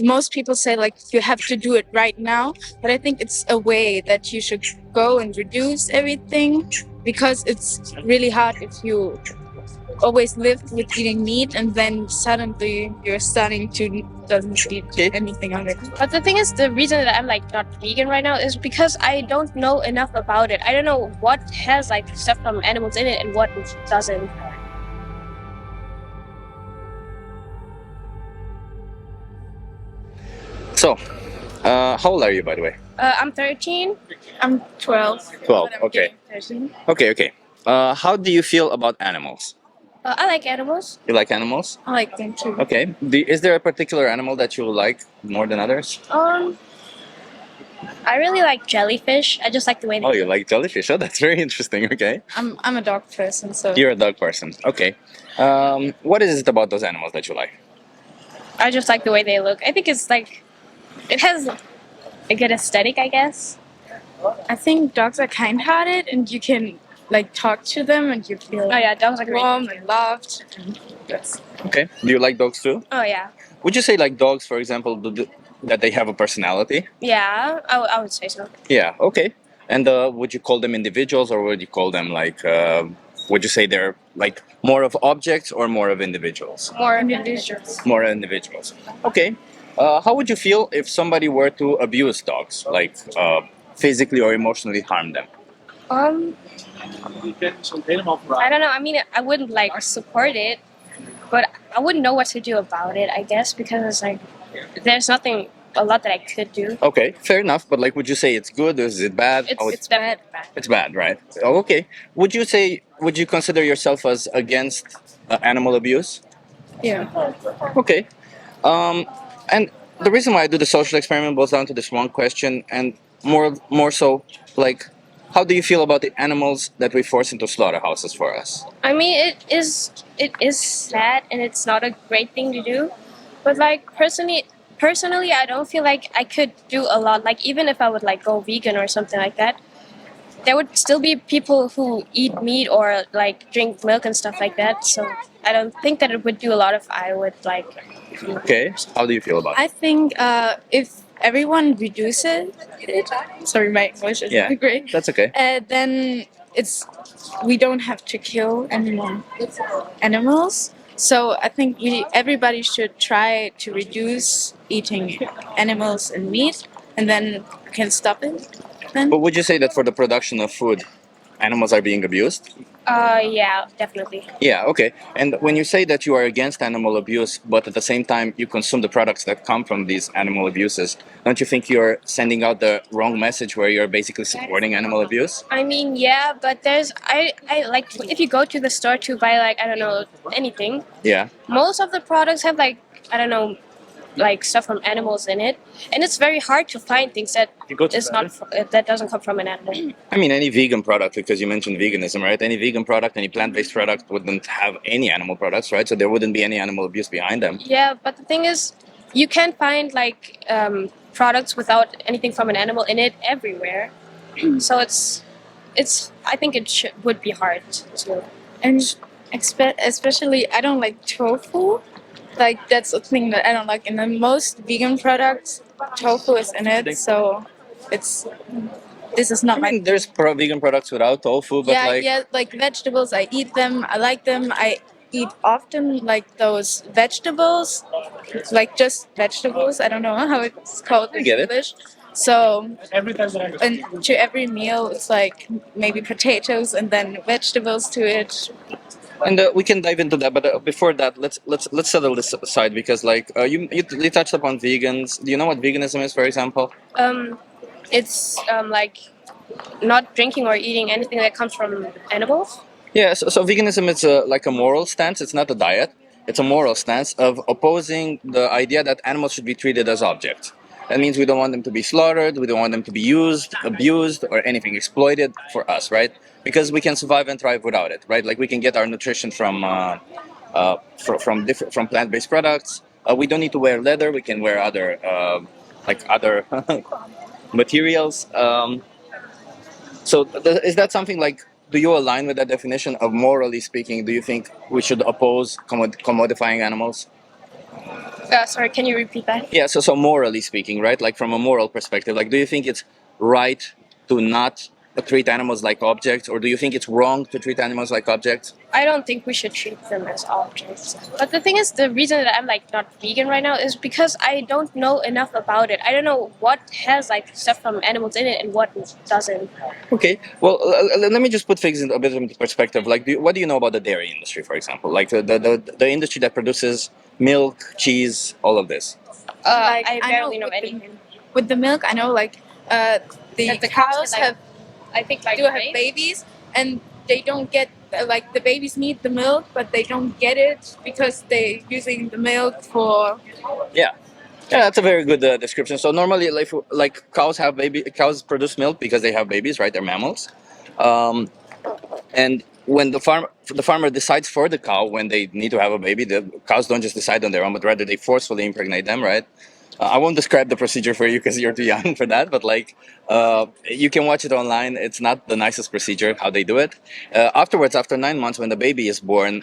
most people say like you have to do it right now, but I think it's a way that you should go and reduce everything, because it's really hard if you always lived with eating meat and then suddenly you're starting to doesn't eat anything of it. But the thing is, the reason that I'm like not vegan right now is because I don't know enough about it. I don't know what has like stuff from animals in it and what doesn't. So, how old are you, by the way? I'm 13. I'm 12. 12. but I'm Okay. getting 13. Okay. How do you feel about animals? I like animals. You like animals? I like them too. Okay. Is there a particular animal that you like more than others? I really like jellyfish. I just like the way they. Oh, you like jellyfish? Oh, that's very interesting. Okay. I'm a dog person, so You're a dog person. Okay. What is it about those animals that you like? I just like the way they look. I think it's like it has a good aesthetic, I guess. I think dogs are kind-hearted and you can like talk to them and you feel Oh yeah, dogs are great. warm and loved. And yes. Okay. Do you like dogs too? Oh yeah, Would you say like dogs, for example, that they have a personality? yeah. I would say so. Yeah. Okay. And would you call them individuals, or would you call them like? Would you say they're like more of objects or more of individuals? More individuals. More individuals. Okay. How would you feel if somebody were to abuse dogs, like physically or emotionally harm them? I don't know. I mean, I wouldn't like support it, but I wouldn't know what to do about it. I guess because it's like there's nothing a lot that I could do. Okay, fair enough. But like, would you say it's good? Or is it bad? It's definitely bad. It's bad, right? Oh, okay. Would you consider yourself as against animal abuse? Yeah. Okay. And the reason why I do the social experiment boils down to this one question, and more so, like, how do you feel about the animals that we force into slaughterhouses for us? I mean, it is sad and it's not a great thing to do, but like personally, I don't feel like I could do a lot. Like even if I would like go vegan or something like that, there would still be people who eat meat or like drink milk and stuff like that. So I don't think that it would do a lot if I would like. Okay. How do you feel about it? I think if everyone reduces it, sorry, my English isn't Yeah, great. that's okay. Then we don't have to kill any more animals. So I think everybody should try to reduce eating animals and meat, and then we can stop it. Then But would you say that for the production of food, animals are being abused? Yeah, definitely. Yeah, okay. And when you say that you are against animal abuse, but at the same time you consume the products that come from these animal abuses, don't you think you're sending out the wrong message where you're basically supporting animal abuse? I mean, yeah, but I like if you go to the store to buy like I don't know anything, Yeah. most of the products have like I don't know like stuff from animals in it, and it's very hard to find things that You go to is not that doesn't come from an animal. I mean, any vegan product, because you mentioned veganism, right? Any vegan product, any plant-based product wouldn't have any animal products, right? So there wouldn't be any animal abuse behind them. Yeah, but the thing is, you can find like products without anything from an animal in it everywhere. So it's I think would be hard to. and especially I don't like tofu. Like that's a thing that I don't like. In the most vegan products, tofu is in it, so this is not I my. mean, there's vegan products without tofu, but Like vegetables, I eat them. I like them. I eat often like those vegetables, like just vegetables. I don't know how it's called in get it. English. So, and to every meal, it's like maybe potatoes and then vegetables to it. And we can dive into that, but before that, let's settle this aside because, like, you touched upon vegans. Do you know what veganism is, for example? It's like not drinking or eating anything that comes from animals. Yeah, so veganism is like a moral stance. It's not a diet. It's a moral stance of opposing the idea that animals should be treated as objects. That means we don't want them to be slaughtered. We don't want them to be used, abused, or anything exploited for us, right? Because we can survive and thrive without it, right? Like we can get our nutrition from plant-based products. We don't need to wear leather. We can wear other materials. Is that something like? Do you align with that definition of morally speaking? Do you think we should oppose commodifying animals? Sorry, can you repeat that? Yeah, so morally speaking, right? Like from a moral perspective, like do you think it's right to not treat animals like objects, or do you think it's wrong to treat animals like objects? I don't think we should treat them as objects. But the thing is, the reason that I'm like not vegan right now is because I don't know enough about it. I don't know what has like stuff from animals in it and what doesn't. Okay, well, let me just put things in a bit into perspective. Like, what do you know about the dairy industry, for example? Like the industry that produces milk, cheese, all of this. Like, I I barely know know with the- anything. With the milk, I know like the That the cows like, have I think like do have babies, and they don't get like the babies need the milk, but they don't get it because they're using the milk for Yeah. Yeah, that's a very good description. So normally, like cows produce milk because they have babies, right? They're mammals, and when the farmer decides for the cow when they need to have a baby, the cows don't just decide on their own, but rather they forcefully impregnate them, right? I won't describe the procedure for you because you're too young for that, but like you can watch it online. It's not the nicest procedure how they do it. Afterwards, after 9 months, when the baby is born,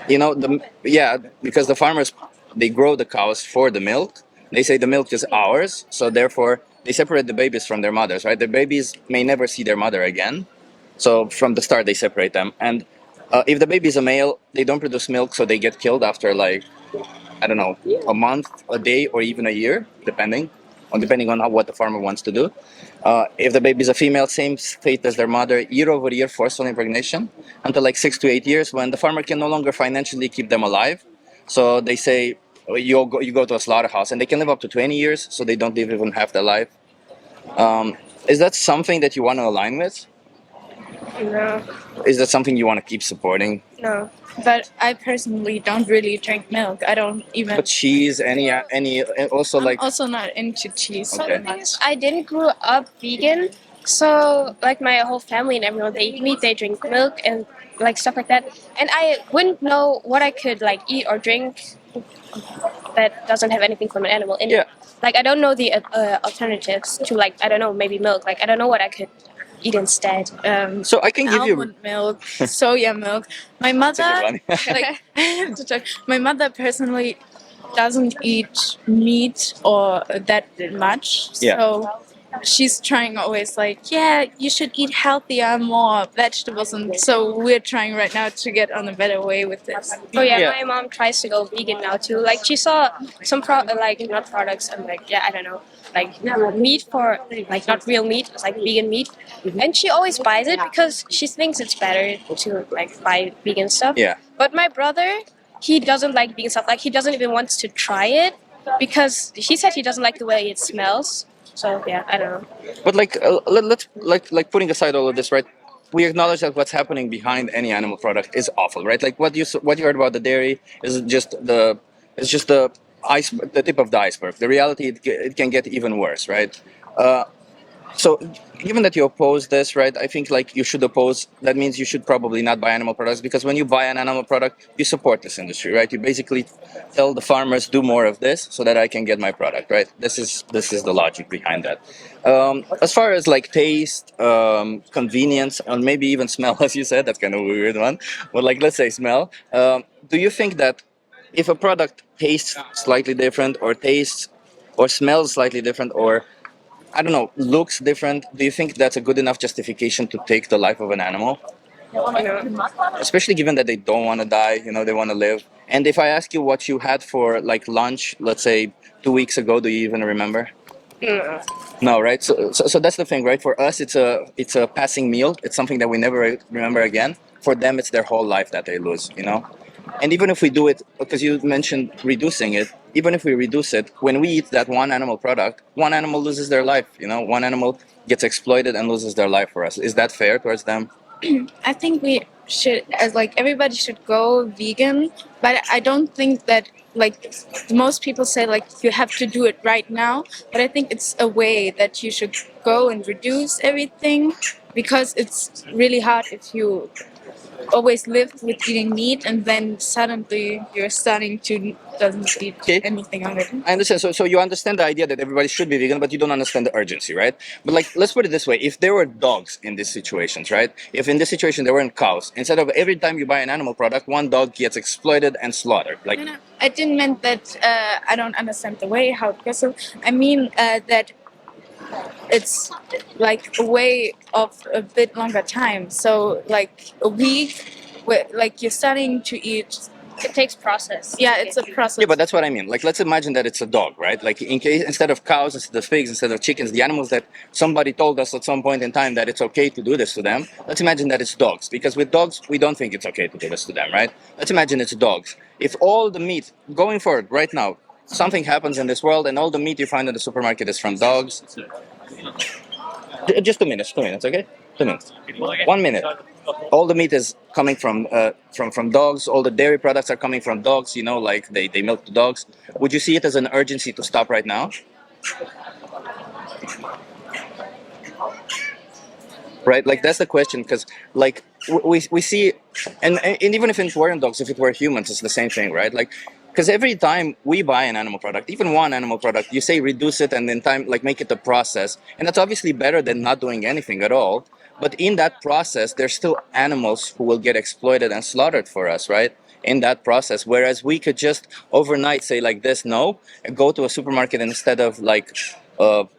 because the farmers they grow the cows for the milk. They say the milk is ours, so therefore they separate the babies from their mothers, right? The babies may never see their mother again, so from the start they separate them. And if the baby is a male, they don't produce milk, so they get killed after like I don't know, a month, a day, or even a year, depending on what the farmer wants to do. If the baby is a female, same fate as their mother, year over year, forceful impregnation, until like 6 to 8 years, when the farmer can no longer financially keep them alive. So they say you go to a slaughterhouse, and they can live up to 20 years, so they don't live even half their life. Is that something that you want to align with? no, Is that something you want to keep supporting? no. but I personally don't really drink milk. I don't even. But cheese, any, also I'm like also not into cheese So so Okay. the thing much. is, I didn't grow up vegan, so like my whole family and everyone, they eat meat, they drink milk, and like stuff like that. And I wouldn't know what I could like eat or drink that doesn't have anything from an animal in Yeah. it. Like I don't know the alternatives to like I don't know maybe milk. Like I don't know what I could eat instead. So I can give you. Almond milk, soya milk. My mother, That's a good one. like, to check, my mother personally doesn't eat meat or that much. Yeah. So she's trying always like, yeah, you should eat healthier, more vegetables, and so we're trying right now to get on a better way with this. Oh yeah, Yeah. my mom tries to go vegan now too. Like she saw some like not products and like yeah I don't know like meat for like not real meat, it's like vegan meat, and she always buys it because she thinks it's better to like buy vegan stuff. Yeah. But my brother, he doesn't like vegan stuff. Like he doesn't even want to try it because he said he doesn't like the way it smells. So yeah, I don't know. But like, let's like putting aside all of this, right? We acknowledge that what's happening behind any animal product is awful, right? Like what you heard about the dairy is just the tip of the iceberg. The reality it can get even worse, right? So given that you oppose this, right, I think like you should oppose. That means you should probably not buy animal products, because when you buy an animal product, you support this industry, right? You basically tell the farmers do more of this so that I can get my product, right? This is the logic behind that. As far as like taste, convenience, and maybe even smell, as you said, that's kind of a weird one. But like let's say smell. Do you think that if a product tastes slightly different, or tastes or smells slightly different, or I don't know, looks different, do you think that's a good enough justification to take the life of an animal? Especially given that they don't want to die, they want to live. And if I ask you what you had for like lunch, let's say 2 weeks ago, do you even remember? No. No, right? So that's the thing, right? For us, it's a passing meal. It's something that we never remember again. For them, it's their whole life that they lose. And even if we do it, because you mentioned reducing it, even if we reduce it, when we eat that one animal product, one animal loses their life. One animal gets exploited and loses their life for us. Is that fair towards them? I think we should, as like everybody should go vegan, but I don't think that like most people say like you have to do it right now. But I think it's a way that you should go and reduce everything, because it's really hard if you always lived with eating meat, and then suddenly you're starting to doesn't eat Okay. anything of it. I understand. So you understand the idea that everybody should be vegan, but you don't understand the urgency, right? But like, let's put it this way: if there were dogs in these situations, right? If in this situation there weren't cows, instead of every time you buy an animal product, one dog gets exploited and slaughtered. Like, No, no, I didn't mean that. I don't understand the way how it goes. So I mean that it's like a way of a bit longer time. So like a week, where like you're starting to eat. It takes process. Yeah, it's a process. yeah, but that's what I mean. Like, let's imagine that it's a dog, right? Like, in case instead of cows, instead of pigs, instead of chickens, the animals that somebody told us at some point in time that it's okay to do this to them. Let's imagine that it's dogs, because with dogs we don't think it's okay to do this to them, right? Let's imagine it's dogs. If all the meat going forward right now, something happens in this world, and all the meat you find in the supermarket is from dogs. Just 2 minutes, 2 minutes, okay? 2 minutes. 1 minute. All the meat is coming from dogs. All the dairy products are coming from dogs. You know, like they milk the dogs. Would you see it as an urgency to stop right now? Right, like that's the question, because like we see, and even if it weren't dogs, if it were humans, it's the same thing, right? Like, because every time we buy an animal product, even one animal product, you say reduce it and then time like make it a process, and that's obviously better than not doing anything at all. But in that process there's still animals who will get exploited and slaughtered for us, right? In that process, whereas we could just overnight say like this, no, and go to a supermarket, and instead of like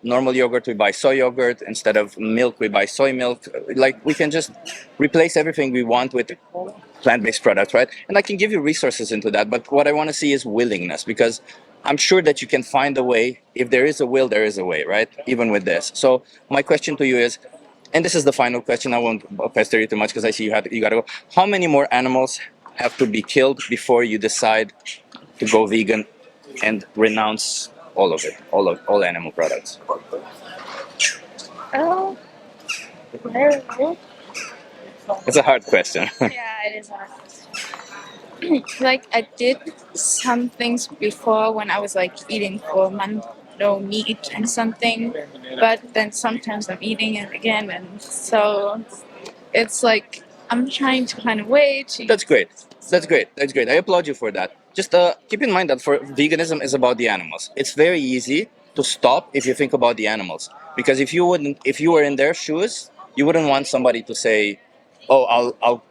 normal yogurt we buy soy yogurt, instead of milk we buy soy milk. Like, we can just replace everything we want with plant-based products, right? And I can give you resources into that, but what I want to see is willingness, because I'm sure that you can find a way. If there is a will, there is a way, right? Even with this. So my question to you is, and this is the final question, I won't pester you too much because I see you gotta go. How many more animals have to be killed before you decide to go vegan and renounce all of it, all animal products? Oh, I don't know. It's a hard question. Yeah, it is hard. Like I did some things before when I was like eating for a month, no meat and something, but then sometimes I'm eating it again, and so it's like I'm trying to find a way to. That's great. That's great. That's great. I applaud you for that. Just keep in mind that for veganism is about the animals. It's very easy to stop if you think about the animals. Because if you were in their shoes, you wouldn't want somebody to say, "Oh,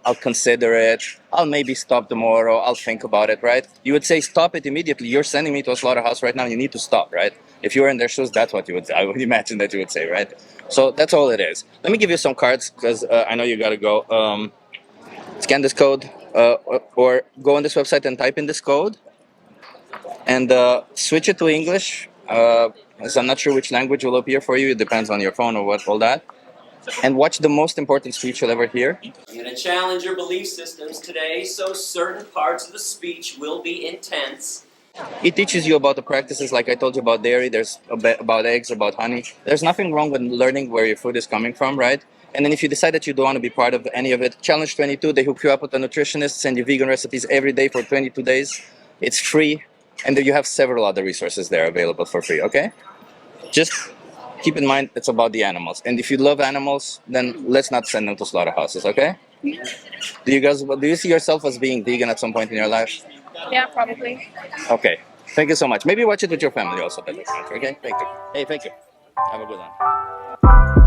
I'll consider it. I'll maybe stop tomorrow. I'll think about it." Right? You would say, "Stop it immediately. You're sending me to a slaughterhouse right now. You need to stop." Right? If you were in their shoes, that's what you would. I would imagine that you would say, right? So that's all it is. Let me give you some cards because I know you gotta go. Scan this code, or go on this website and type in this code, and switch it to English. As I'm not sure which language will appear for you. It depends on your phone or what, all that. And watch the most important speech you'll ever hear. I'm going to challenge your belief systems today, so certain parts of the speech will be intense. It teaches you about the practices, like I told you about dairy. There's about eggs, about honey. There's nothing wrong with learning where your food is coming from, right? And then if you decide that you don't want to be part of any of it, Challenge 22, they hook you up with a nutritionist, send you vegan recipes every day for 22 days. It's free, and then you have several other resources there available for free, okay? Just keep in mind it's about the animals. And if you love animals, then let's not send them to slaughterhouses, okay? Do you see yourself as being vegan at some point in your life? Yeah, probably. Okay. Thank you so much. Maybe watch it with your family also. Okay. Thank you. Hey, thank you. Have a good one.